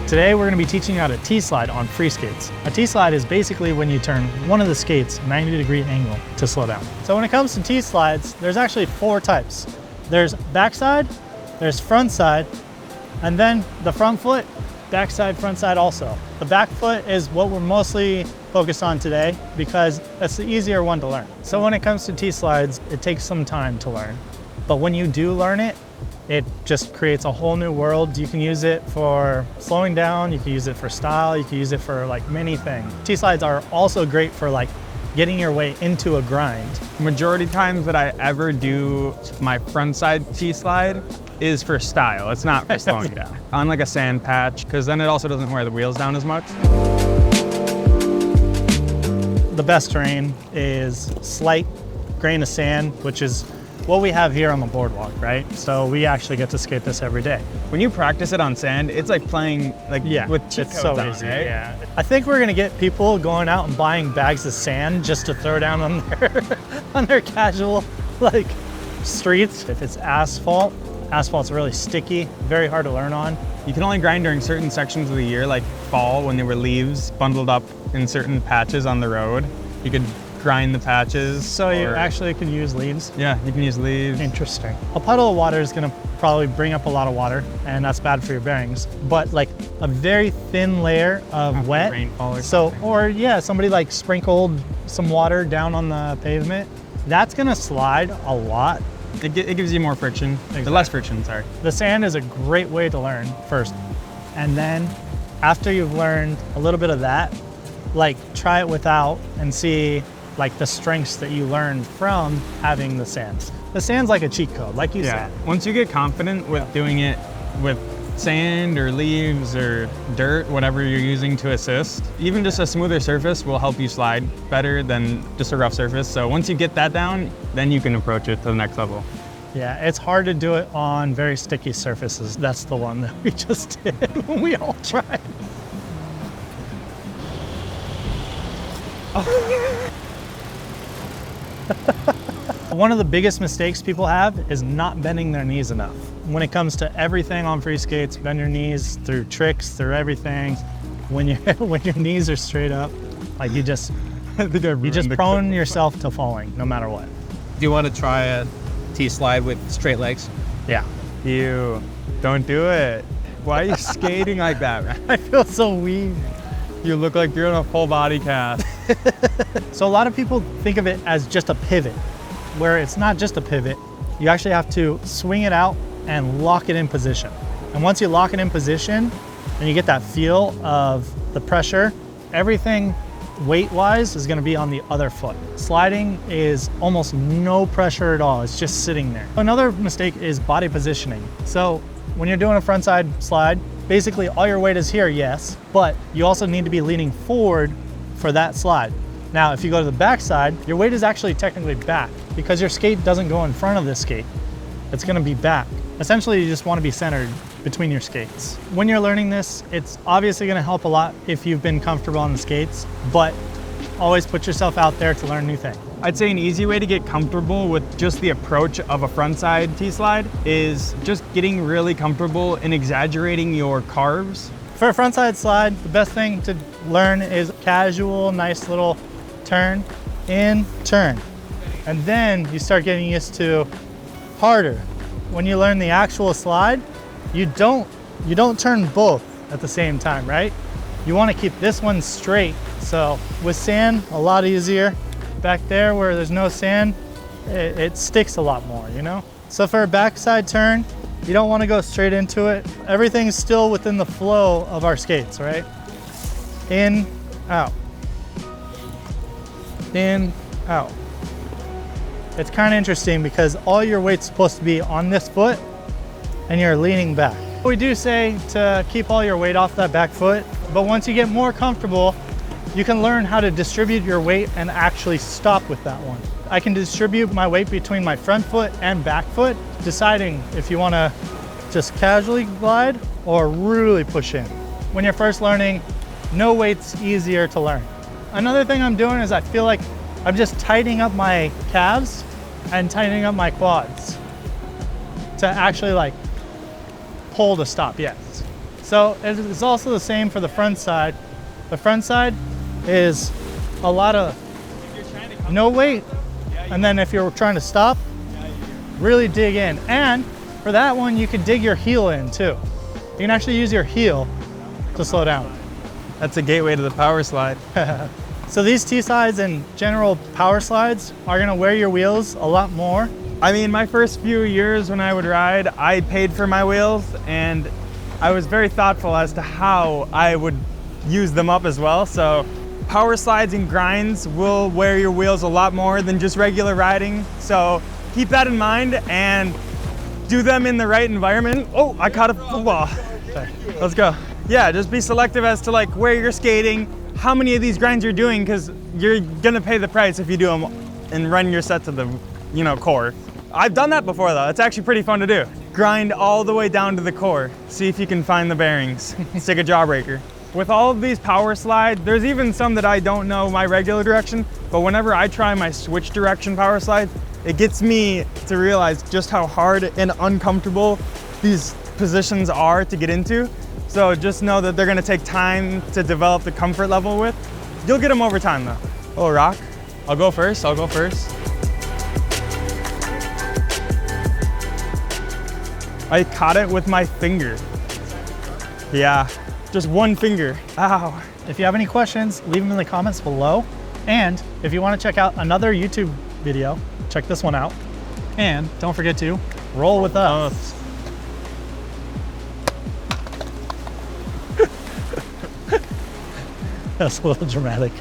Today we're going to be teaching you how to T-slide on Freeskates. A T-slide is basically when you turn one of the skates 90-degree angle to slow down. So when it comes to T-slides, there's actually 4 types. There's backside, there's front side, and then the front foot, backside, front side also. The back foot is what we're mostly focused on today because that's the easier one to learn. So when it comes to T-slides, it takes some time to learn. But when you do learn it, it just creates a whole new world. You can use it for slowing down, you can use it for style, you can use it for like many things. T-slides are also great for like getting your way into a grind. Majority times that I ever do my front side T-slide is for style. It's not for slowing down. On like a sand patch, because then it also doesn't wear the wheels down as much. The best terrain is slight grain of sand, which is what we have here on the boardwalk, right? So we actually get to skate this every day. When you practice it on sand, it's like playing with cheat it's so codes easy, on, right? yeah. I think we're gonna get people going out and buying bags of sand just to throw down on their, on their casual like streets. If it's asphalt, asphalt's really sticky, very hard to learn on. You can only grind during certain sections of the year, like fall when there were leaves bundled up in certain patches on the road. You could grind the patches. So you actually can use leaves? Yeah, you can use leaves. Interesting. A puddle of water is gonna probably bring up a lot of water and that's bad for your bearings. But like a very thin layer of wet. Rainfall or something. Or yeah, somebody like sprinkled some water down on the pavement. That's gonna slide a lot. It gives you more friction, Exactly. less friction, sorry. The sand is a great way to learn first. And then after you've learned a little bit of that, like try it without and see like the strengths that you learn from having the sands. The sand's like a cheat code, like you said. Once you get confident with doing it with sand or leaves or dirt, whatever you're using to assist, even just a smoother surface will help you slide better than just a rough surface. So once you get that down, then you can approach it to the next level. Yeah, it's hard to do it on very sticky surfaces. That's the one that we just did when we all tried. One of the biggest mistakes people have is not bending their knees enough. When it comes to everything on Freeskates, bend your knees through tricks, through everything. When your knees are straight up, like you just prone yourself to falling no matter what. Do you want to try a T-slide with straight legs? Yeah. Ew, don't do it. Why are you skating like that, man? I feel so weak. You look like you're in a full body cast. So a lot of people think of it as just a pivot, where it's not just a pivot. You actually have to swing it out and lock it in position. And once you lock it in position, and you get that feel of the pressure, everything weight-wise is gonna be on the other foot. Sliding is almost no pressure at all, it's just sitting there. Another mistake is body positioning. So when you're doing a frontside slide, basically all your weight is here, yes, but you also need to be leaning forward for that slide. Now, if you go to the backside, your weight is actually technically back because your skate doesn't go in front of this skate. It's gonna be back. Essentially, you just wanna be centered between your skates. When you're learning this, it's obviously gonna help a lot if you've been comfortable on the skates, but always put yourself out there to learn new things. I'd say an easy way to get comfortable with just the approach of a frontside T-slide is just getting really comfortable in exaggerating your carves. For a frontside slide, the best thing to learn is casual, nice little turn, in, turn. And then you start getting used to harder. When you learn the actual slide, you don't turn both at the same time, right? You want to keep this one straight. So with sand, a lot easier. Back there where there's no sand, it sticks a lot more, you know? So for a backside turn, you don't want to go straight into it. Everything's still within the flow of our skates, right? In, out. In, out. It's kind of interesting because all your weight's supposed to be on this foot and you're leaning back. We do say to keep all your weight off that back foot, but once you get more comfortable, you can learn how to distribute your weight and actually stop with that one. I can distribute my weight between my front foot and back foot, deciding if you want to just casually glide or really push in. When you're first learning, no weight's easier to learn. Another thing I'm doing is I feel like I'm just tightening up my calves and tightening up my quads to actually like pull to stop, yes. So it's also the same for the front side. The front side is a lot of no weight, and then if you're trying to stop, really dig in. And for that one, you can dig your heel in too. You can actually use your heel to slow down. That's a gateway to the power slide. So these T-slides and general power slides are gonna wear your wheels a lot more. I mean, my first few years when I would ride, I paid for my wheels, and I was very thoughtful as to how I would use them up as well. So power slides and grinds will wear your wheels a lot more than just regular riding. So keep that in mind and do them in the right environment. Oh, I caught a football. Okay. Let's go. Yeah, just be selective as to like where you're skating, how many of these grinds you're doing, because you're gonna pay the price if you do them and run your set to the, core. I've done that before though. It's actually pretty fun to do. Grind all the way down to the core. See if you can find the bearings. Stick a jawbreaker. With all of these power slides, there's even some that I don't know my regular direction, but whenever I try my switch direction power slides, it gets me to realize just how hard and uncomfortable these positions are to get into. So just know that they're gonna take time to develop the comfort level with. You'll get them over time though. Oh, rock. I'll go first. I caught it with my finger. Yeah, just one finger. Ow. If you have any questions, leave them in the comments below. And if you want to check out another YouTube video, check this one out. And don't forget to roll with us. That's a little dramatic.